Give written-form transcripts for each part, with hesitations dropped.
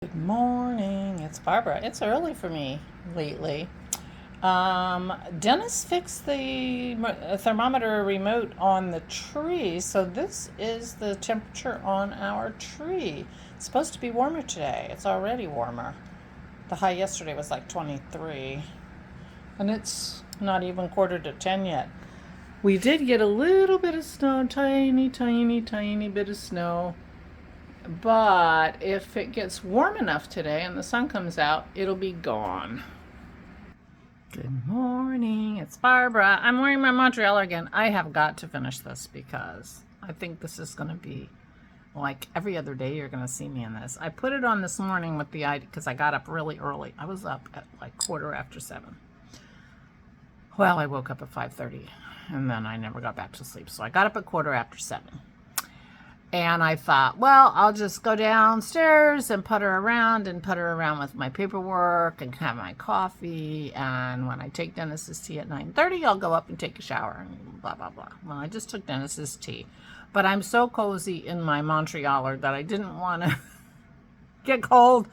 Good morning, it's Barbara. It's early for me lately. Dennis fixed the thermometer remote on the tree, so this is the temperature on our tree. It's supposed to be warmer today. It's already warmer. The high yesterday was like 23, and it's not even quarter to 10 yet. We did get a little bit of snow, tiny, tiny, tiny bit of snow. But if it gets warm enough today and the sun comes out, it'll be gone. Good morning, it's Barbara. I'm wearing my Montreal again. I have got to finish this because I think this is going to be like every other day you're going to see me in this. I put it on this morning with the idea because I got up really early. I was up at like 7:15. Well, I woke up at 5:30 and then I never got back to sleep. So I got up at 7:15. And I thought, well, I'll just go downstairs and putter around with my paperwork and have my coffee. And when I take Dennis's tea at 9:30, I'll go up and take a shower and blah, blah, blah. Well, I just took Dennis's tea. But I'm so cozy in my Montrealer that I didn't want to get cold.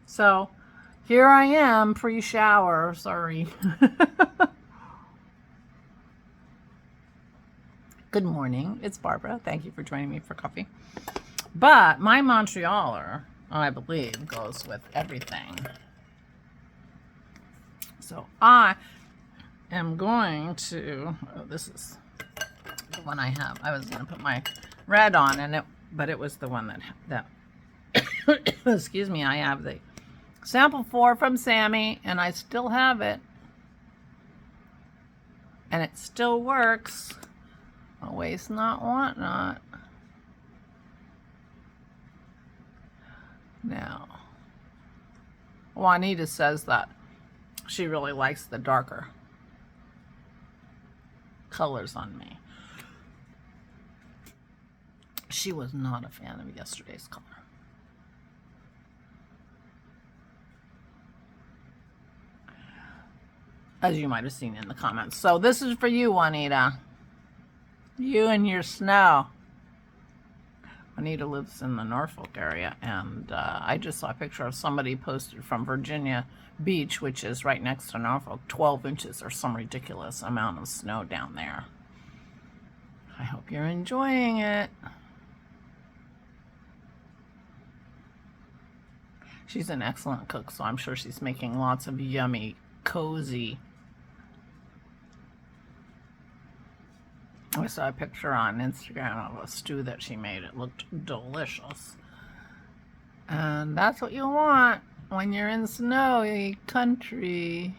So here I am, pre-shower. Sorry. Good morning, it's Barbara. Thank you for joining me for coffee. But my Montrealer, I believe, goes with everything. So I am going to, this is the one I have. I was going to put my red on, but it was the one that excuse me, I have the sample 4 from Sammy, and I still have it. And it still works. Waste not, want not. Now, Juanita says that she really likes the darker colors on me. She was not a fan of yesterday's color. As you might have seen in the comments. So this is for you, Juanita. You and your snow. Anita lives in the Norfolk area, and I just saw a picture of somebody posted from Virginia Beach, which is right next to Norfolk, 12 inches or some ridiculous amount of snow down there. I hope you're enjoying it. She's an excellent cook, so I'm sure she's making lots of yummy, cozy. I saw a picture on Instagram of a stew that she made. It looked delicious. And that's what you want when you're in snowy country.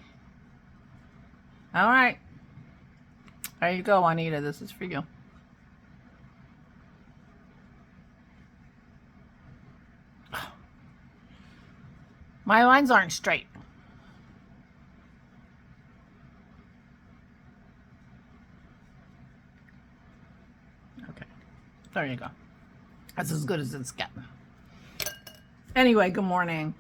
All right. There you go, Juanita. This is for you. My lines aren't straight. There you go. That's as good as it's getting. Anyway, good morning.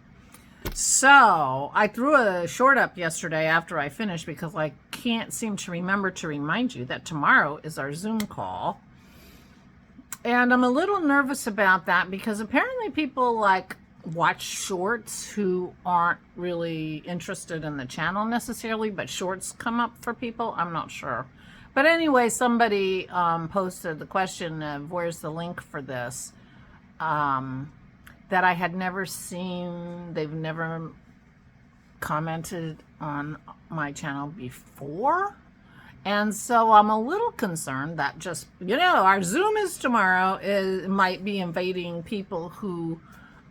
So, I threw a short up yesterday after I finished because I can't seem to remember to remind you that tomorrow is our Zoom call. And I'm a little nervous about that because apparently people watch shorts who aren't really interested in the channel necessarily, but shorts come up for people. I'm not sure. But anyway, somebody posted the question of where's the link for this that I had never seen. They've never commented on my channel before. And so I'm a little concerned that just, our Zoom is tomorrow. It might be invading people who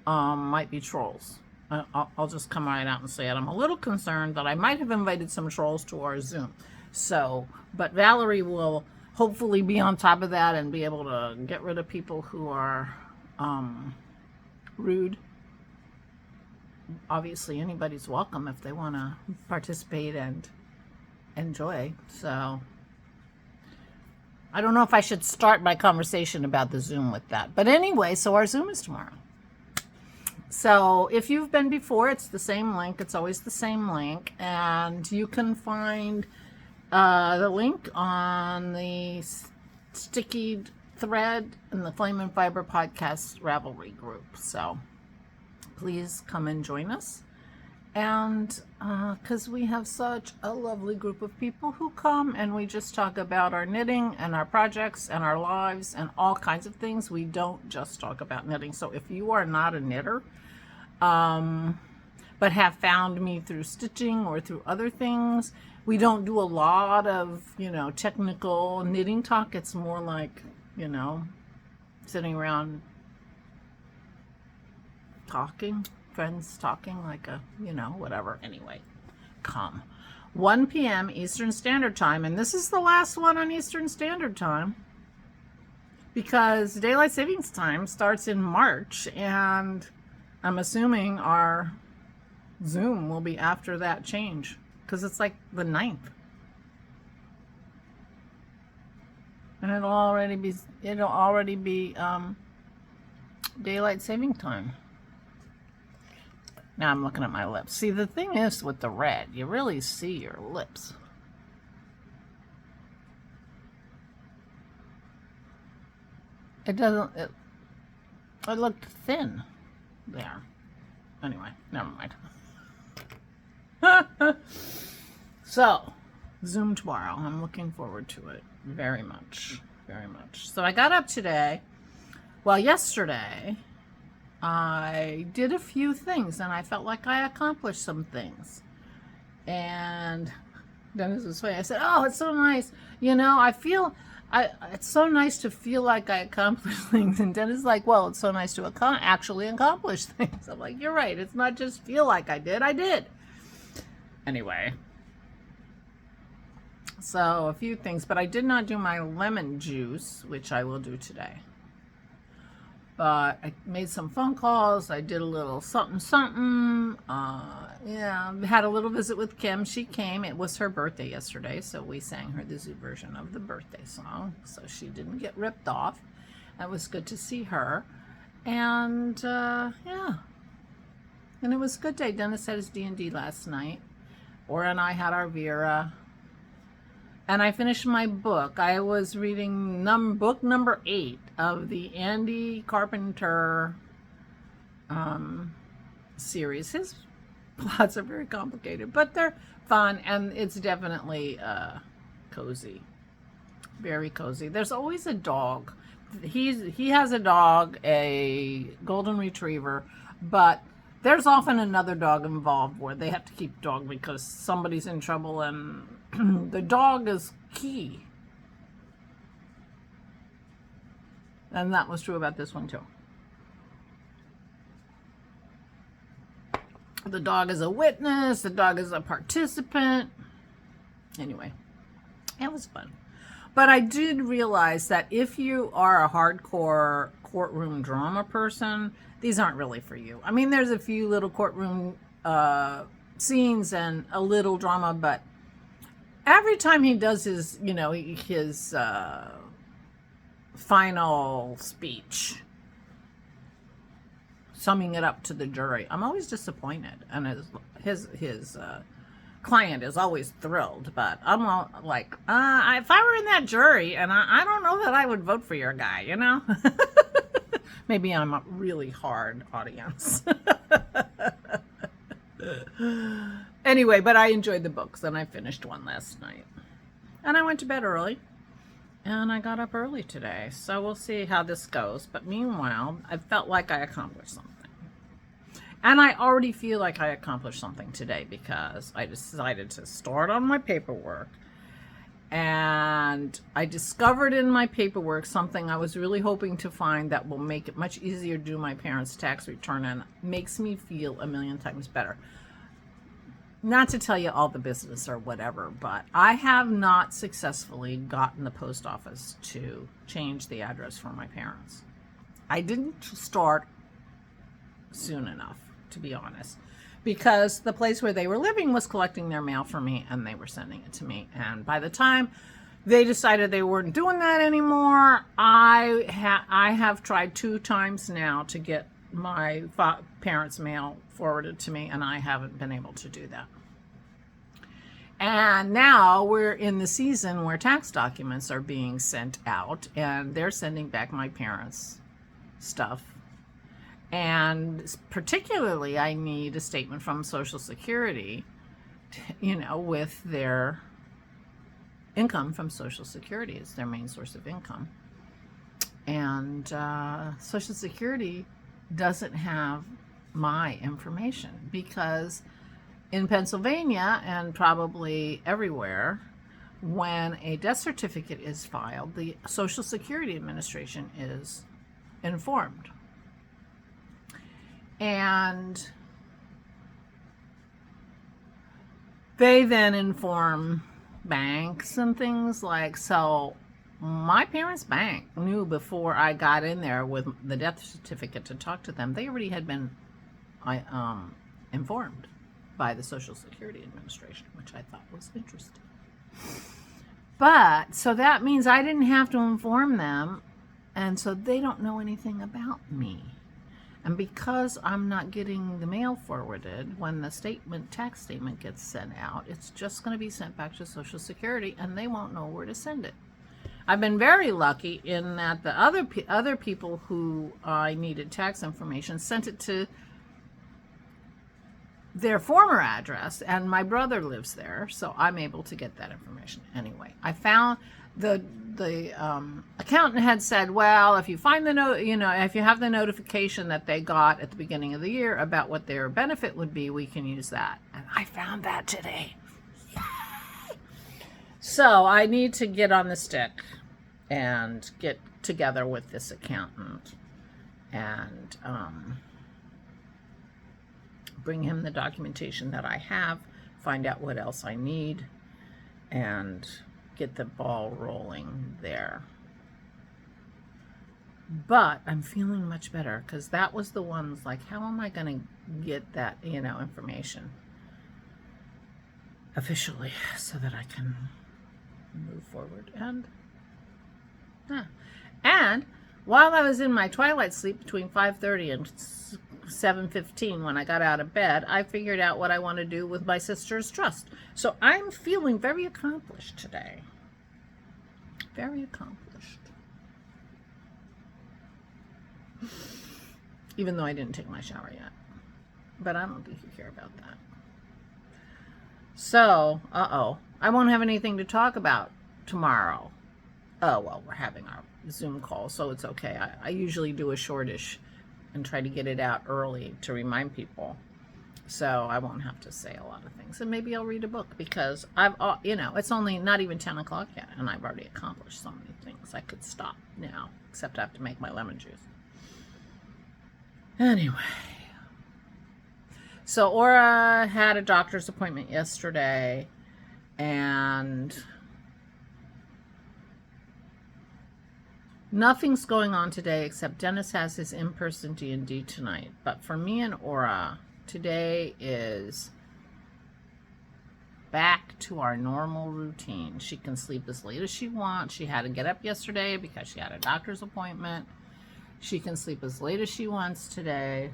might be trolls. I'll just come right out and say it. I'm a little concerned that I might have invited some trolls to our Zoom. So, but Valerie will hopefully be on top of that and be able to get rid of people who are rude. Obviously, anybody's welcome if they want to participate and enjoy. So, I don't know if I should start my conversation about the Zoom with that. But anyway, so our Zoom is tomorrow. So if you've been before, it's the same link. It's always the same link. And you can find the link on the sticky thread in the Flame and Fiber podcast Ravelry group. So please come and join us. And because we have such a lovely group of people who come, and we just talk about our knitting and our projects and our lives and all kinds of things. We don't just talk about knitting. So if you are not a knitter, but have found me through stitching or through other things, we don't do a lot of, technical knitting talk. It's more like, sitting around talking, friends talking, like whatever. Anyway, come. 1 p.m. Eastern Standard Time, and this is the last one on Eastern Standard Time because Daylight Savings Time starts in March, and I'm assuming our Zoom will be after that change because it's like the 9th. And it'll already be Daylight Saving Time. Now I'm looking at my lips. See, the thing is with the red, you really see your lips. It doesn't, it looked thin there. Anyway, never mind. So, Zoom tomorrow. I'm looking forward to it very much, very much. So I got up today. Well, yesterday I did a few things and I felt like I accomplished some things. And Dennis was funny. I said, "Oh, it's so nice. It's so nice to feel like I accomplished things." And Dennis is like, "Well, it's so nice to actually accomplish things." I'm like, "You're right. It's not just feel like I did. I did." Anyway. So a few things, but I did not do my lemon juice, which I will do today. But I made some phone calls. I did a little something. Had a little visit with Kim. She came. It was her birthday yesterday, so we sang her the zoo version of the birthday song, so she didn't get ripped off. It was good to see her. And, and it was a good day. Dennis had his D&D last night. Ora and I had our Vera. And I finished my book. I was reading book number 8 of the Andy Carpenter series. His plots are very complicated, but they're fun, and it's definitely cozy. Very cozy. There's always a dog. He has a dog, a golden retriever, but there's often another dog involved where they have to keep dog because somebody's in trouble, and the dog is key. And that was true about this one too. The dog is a witness. The dog is a participant. Anyway, it was fun. But I did realize that if you are a hardcore courtroom drama person, these aren't really for you. I mean, there's a few little courtroom scenes and a little drama, but every time he does his final speech, summing it up to the jury, I'm always disappointed, and his client is always thrilled. But I'm all like, if I were in that jury, and I don't know that I would vote for your guy, Maybe I'm a really hard audience. Anyway, but I enjoyed the books, and I finished one last night. And I went to bed early, and I got up early today. So we'll see how this goes. But meanwhile, I felt like I accomplished something. And I already feel like I accomplished something today because I decided to start on my paperwork. And I discovered in my paperwork something I was really hoping to find that will make it much easier to do my parents' tax return and makes me feel 1,000,000 times better. Not to tell you all the business or whatever, but I have not successfully gotten the post office to change the address for my parents. I didn't start soon enough, to be honest, because the place where they were living was collecting their mail for me, and they were sending it to me. And by the time they decided they weren't doing that anymore, I have tried 2 times now to get my parents' mail forwarded to me, and I haven't been able to do that. And now we're in the season where tax documents are being sent out, and they're sending back my parents' stuff. And particularly, I need a statement from Social Security, with their income from Social Security. It's their main source of income. And Social Security doesn't have my information because in Pennsylvania and probably everywhere, when a death certificate is filed, the Social Security Administration is informed. And they then inform banks and things so my parents' bank knew before I got in there with the death certificate to talk to them. They already had been informed by the Social Security Administration, which I thought was interesting. But, so that means I didn't have to inform them, and so they don't know anything about me. And because I'm not getting the mail forwarded, when the tax statement gets sent out, it's just going to be sent back to Social Security, and they won't know where to send it. I've been very lucky in that the other people who I needed tax information sent it to their former address, and my brother lives there, so I'm able to get that information anyway. I found the accountant had said, well, if you find if you have the notification that they got at the beginning of the year about what their benefit would be, we can use that. And I found that today. Yay! So I need to get on the stick and get together with this accountant and bring him the documentation that I have, find out what else I need, and get the ball rolling there. But I'm feeling much better because that was the ones how am I going to get that, information officially so that I can move forward. And while I was in my twilight sleep between 5:30 and 7:15 when I got out of bed, I figured out what I want to do with my sister's trust. So I'm feeling very accomplished today. Very accomplished. Even though I didn't take my shower yet. But I don't think you care about that. So, I won't have anything to talk about tomorrow. Oh, well, we're having our Zoom call, so it's okay. I usually do a shortish and try to get it out early to remind people. So I won't have to say a lot of things. And maybe I'll read a book because it's only not even 10 o'clock yet, and I've already accomplished so many things. I could stop now, except I have to make my lemon juice. Anyway. So Aura had a doctor's appointment yesterday, and nothing's going on today except Dennis has his in-person D&D tonight. But for me and Aura, today is back to our normal routine. She can sleep as late as she wants. She had to get up yesterday because she had a doctor's appointment. She can sleep as late as she wants today.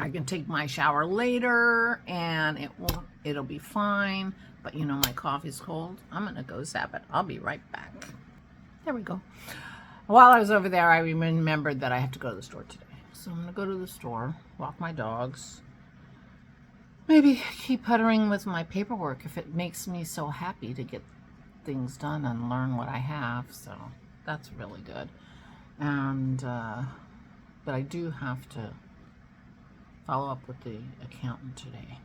I can take my shower later and it'll be fine. But my coffee's cold. I'm going to go zap it. I'll be right back. There we go. While I was over there, I remembered that I have to go to the store today. So I'm going to go to the store, walk my dogs, maybe keep puttering with my paperwork if it makes me so happy to get things done and learn what I have. So that's really good. And, but I do have to follow up with the accountant today.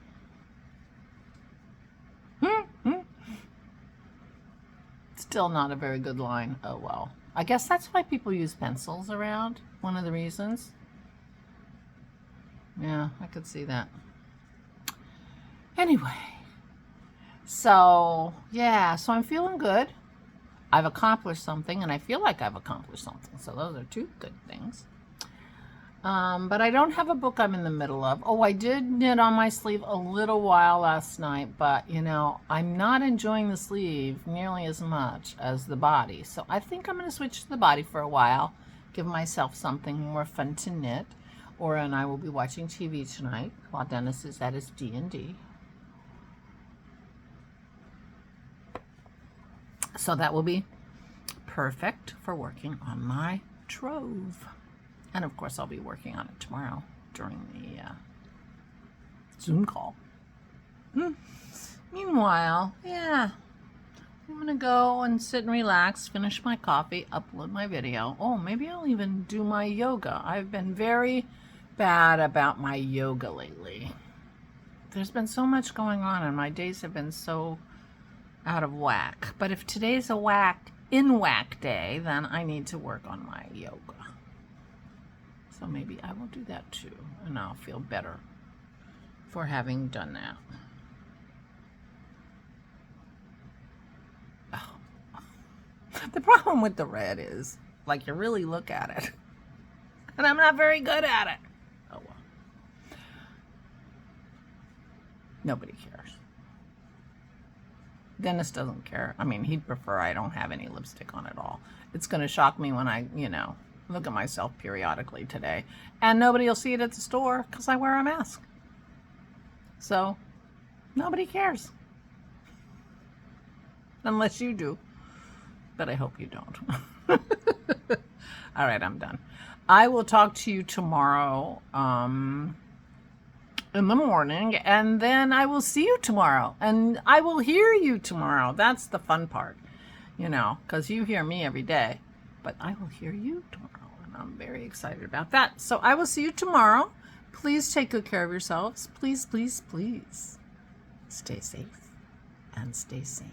Still not a very good line. Oh well. I guess that's why people use pencils around. One of the reasons. Yeah, I could see that. Anyway. So, yeah. So I'm feeling good. I've accomplished something, and I feel like I've accomplished something. So those are two good things. But I don't have a book I'm in the middle of. Oh, I did knit on my sleeve a little while last night, but, I'm not enjoying the sleeve nearly as much as the body. So I think I'm going to switch to the body for a while, give myself something more fun to knit. Aura and I will be watching TV tonight while Dennis is at his D&D. So that will be perfect for working on my trove. And of course, I'll be working on it tomorrow during the Zoom call. Meanwhile, yeah, I'm going to go and sit and relax, finish my coffee, upload my video. Oh, maybe I'll even do my yoga. I've been very bad about my yoga lately. There's been so much going on and my days have been so out of whack. But if today's a whack day, then I need to work on my yoga. So maybe I will do that too, and I'll feel better for having done that. Oh. The problem with the red is, like, you really look at it, and I'm not very good at it. Oh well. Nobody cares. Dennis doesn't care. I mean, he'd prefer I don't have any lipstick on at all. It's going to shock me when I, look at myself periodically today. And nobody will see it at the store because I wear a mask. So, nobody cares. Unless you do. But I hope you don't. All right, I'm done. I will talk to you tomorrow in the morning, and then I will see you tomorrow. And I will hear you tomorrow. That's the fun part, because you hear me every day. But I will hear you tomorrow. I'm very excited about that. So I will see you tomorrow. Please take good care of yourselves. Please, please, please stay safe and stay sane.